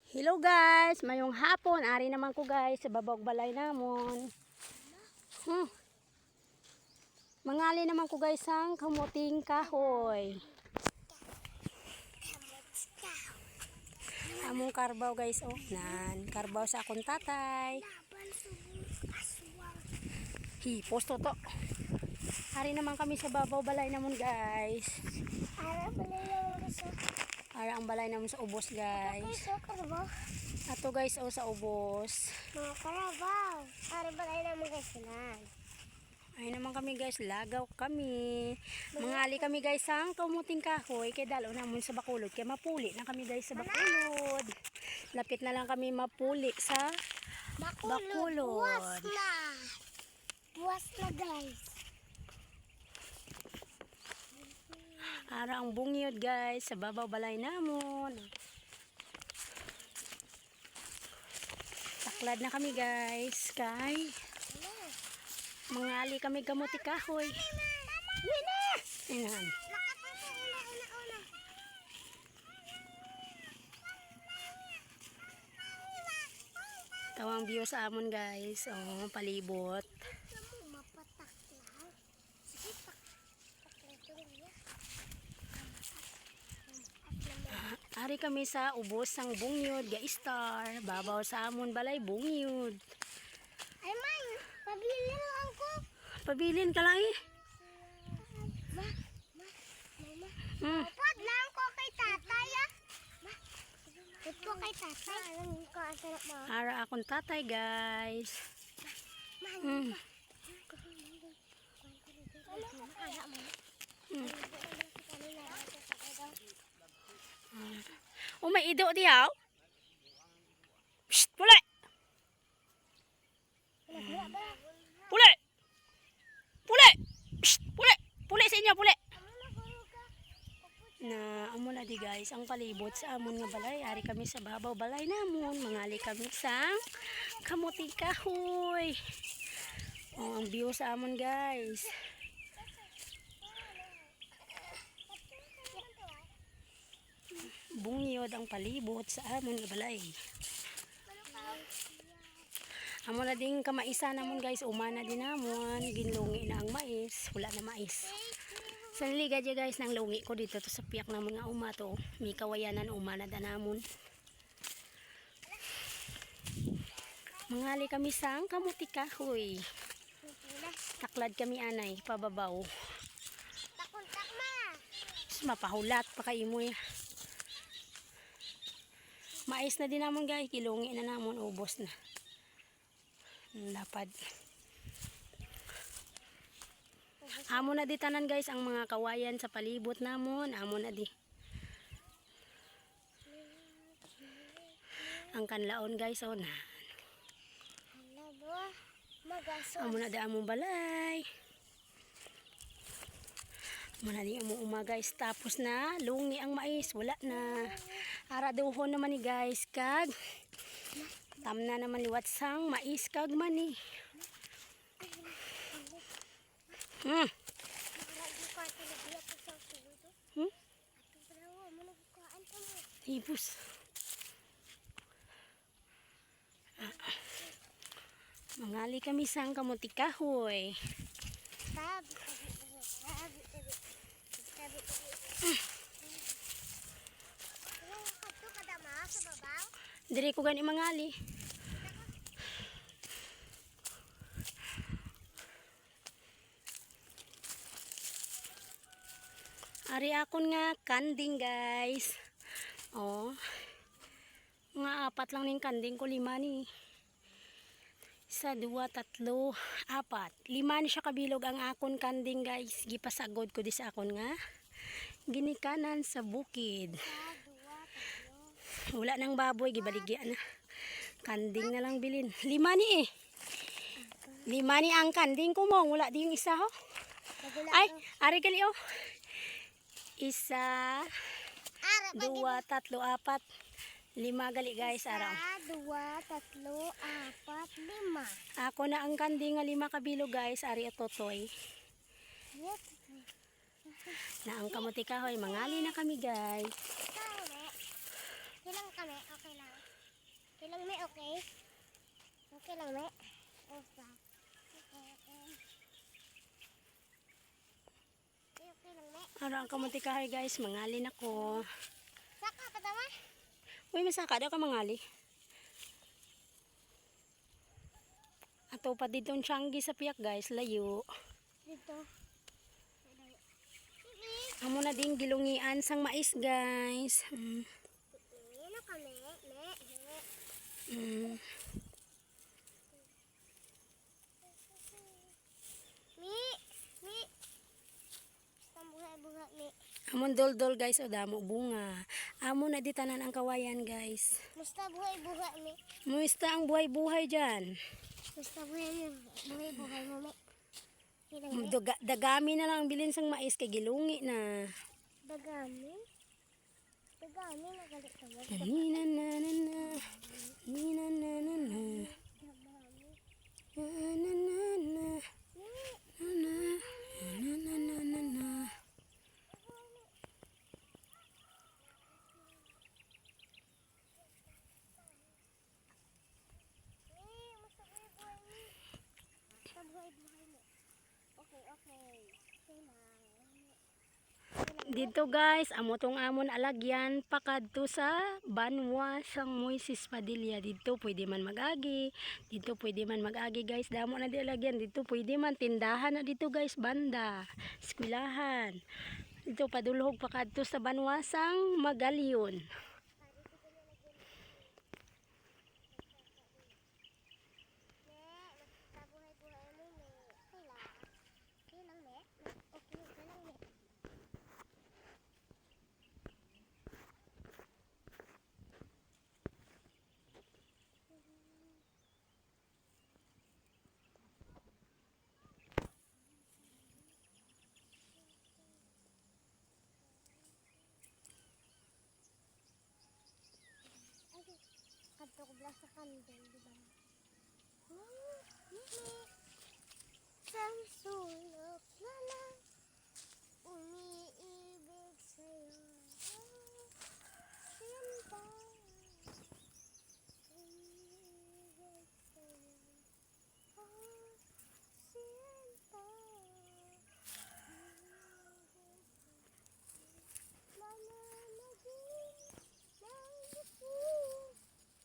Hello guys, mayong hapon. Ari naman ko guys sa babawag balay namon. Mangali naman ko guys ang kamuting kahoy. Among karbaw guys oh. Nan, karbaw sa akong tatay. Hipos to. Ari naman kami sa babaw balay namon guys. Ara ang balay naman sa ubos guys. Ato guys oh sa ubos. Mga karabaw. Ara balay naman guys nan. Ay naman kami guys, lagaw kami. Mangali kami guys ang kamuting kahoy kay dalo namon sa bakulod kay mapuli na kami guys sa bakulod. Lapit na lang kami mapuli sa bakulod. Buwas na guys. Ara ang bungyod guys sa babaw balay namon. Taklad na kami guys kay mangali kami kamuting kahoy. Ayan. Tawang view sa amon guys. Oh, palibot. Ari kami sa ubos sang bungyod ga star. Babaw sa amon balay bungyod. Ay man, pabili lang ko. Pabilin ka lang eh. Upod lang ko kay tatay ah. Ito kay tatay. Alam ko ang sarap mo. Ara akong tatay guys. Oh, may ido diyaw. Psst, puli. Puli. Puli. Psst, puli. Puli sa inyo, puli. Na amo na di guys ang palibot sa amon nga balay. Ari kami sa babaw balay namon. Mangali kami sa kamuting kahoy. Oh, ang view sa amon guys. Bungyod ang palibot sa amon nga balay. Amo na ding kamaisa namon guys, umana din namon, ginlungi na ang mais, wala na mais. Sa liga dyan guys nang lungi ko dito to sa piyak namon nga uma to, may kawayanan umana da namon. Mangali kami sang kamuting kahoy. Taklad kami anay, pababaw. Takuntak ma. Mapahulat pa kay mo ya. Mais na din namon guys, kilungi na namon, ubos na. Lapad. Amo na di tanan guys ang mga kawayan sa palibot namon, amo na di. Ang kanlaon guys oh na. Amo na di among balay. Amo na di among uma guys, tapos na lungi ang mais, wala na. Ara duhon naman ni guys kag tamna naman liwat sang mais kag mani. Hibus. Mangali kami sang kamuting kahoy. Diri ko gani mangali. Ari akon nga kanding guys. Oh. Nga 4 lang ning kanding ko, 5 ni. 1, 2, 3, 4. 5 ni siya kabilog ang akon kanding guys. Gipasagod ko di sa akon nga ginikanan sa bukid. Wala nang baboy, gibaligyan na. Kanding na lang bilin. 5 ni eh. 5 ni ang kanding ko mo. Wala di yung isa ho. Ay, ari gali oh. 1, 2, 3, 4. 5 gali guys araw. 1, 2, 3, 4, 5. Ako na ang kanding nga 5 kabilo guys. Ari atotoy. Na ang kamuting kahoy, mangali na kami guys. Ilang kami? Okay lang. lang, me, okay? Okay lang, me. Okay. Okay lang, me. Ara ang kamunti kahoy guys, mangalin ako. Saka, patama? Uy, masaka daw ka mangali. Ato pa dito ang tiyanggi sa piyak guys, layo. Dito. Amo na din gilungian sang mais guys. Ano ka, me? Me. Mm. Mi. Mi. Basta buhay, mi. Amon dol-dol guys, o damo bunga. Amo na di tanan ang kawayan guys. Basta buhay, mi. Muista ang buhay-buhay dyan. Basta buhay mo, mi. Okay lang, me. Dagami na lang ang bilin sang mais kay gilungi na. Dagami. Dagami, nagalit ka ba? Nina na na na. Nina na na na. Dagami. Na na na na. Na na. Na na na na na. Basta buhay, mi. Basta buhay mo. Okay, okay. Okay lang. Dito guys, amo tong amon alagyan pakadto sa Banwa sang Moises Padilla. Dito pwede man mag-agi. Dito pwede man mag-agi guys. Damo na di alagyan. Dito pwede man tindahan na dito guys, banda, eskwelahan. Dito padulhog pakadto sa Banwa sang Magalyon. Basta buhay mo, mi. Okay lang. Okay lang, mi. Okay lang, mi. Kadto ko blas sa kandel, di ba? Isang sulok na lang umiibig sa'yo. Sinta, umiibig sa'yo. Sinta, nananagin ng gusto.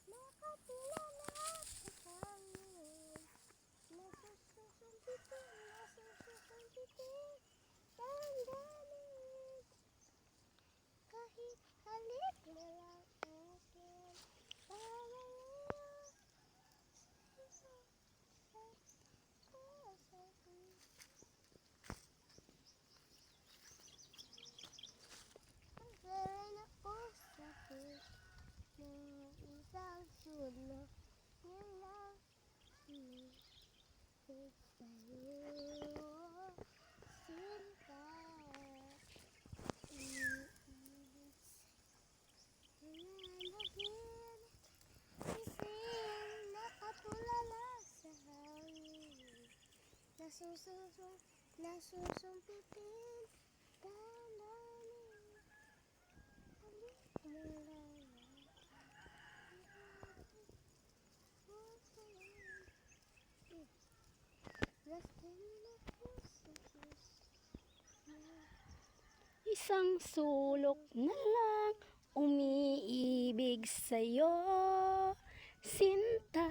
Nakatulala sa hangin. Nasususuntitin, damdamin. Kahit halik mo lang akin. Pangalayo, sa kasabi. Ang galing ako sa hit ng isang sulok. Yan lang. Ibig sa'yo, sinta. Iibig nananagin. Ising nakatulala sa hangin. Nasusumpitin, dandanin. Halik mo lang Isang sulok na lang umiibig sa'yo, sinta.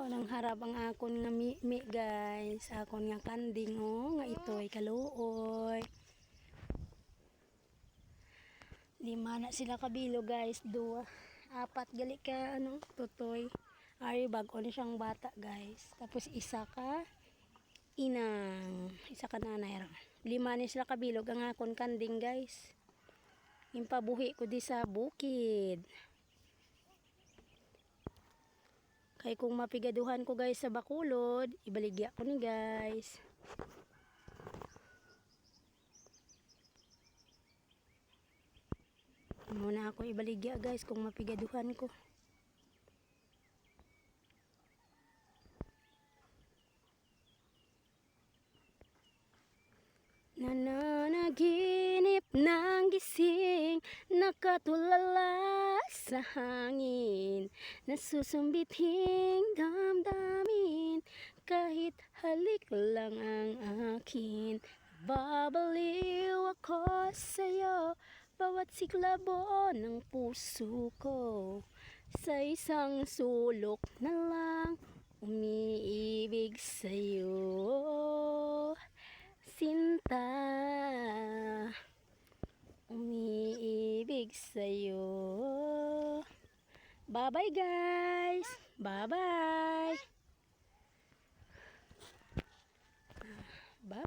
Nang harap ang akon nga mi guys, akon nga kanding nga ito'y kaluoy. 5 na sila kabilo guys, 2, 4 gali ka tutoy. Ari bag-o na siyang bata guys. Tapos isa ka nanay ra. 5 na sila kabilog ang akon kanding guys. Impabuhi ko di sa bukid. Kay kung mapigaduhan ko guys sa Bacolod, ibaligya ko ni guys. Muna ako ibaligya guys kung mapigaduhan ko. Na na na panaginip ng gising, nakatulala sa hangin, nasusumbithing damdamin, kahit halik lang ang akin. Babaliw ako sa'yo, bawat siklabo ng puso ko, sa isang sulok na lang umiibig sa'yo, sinta, umiibig sa'yo. Bye-bye guys! Bye-bye! Bye-bye!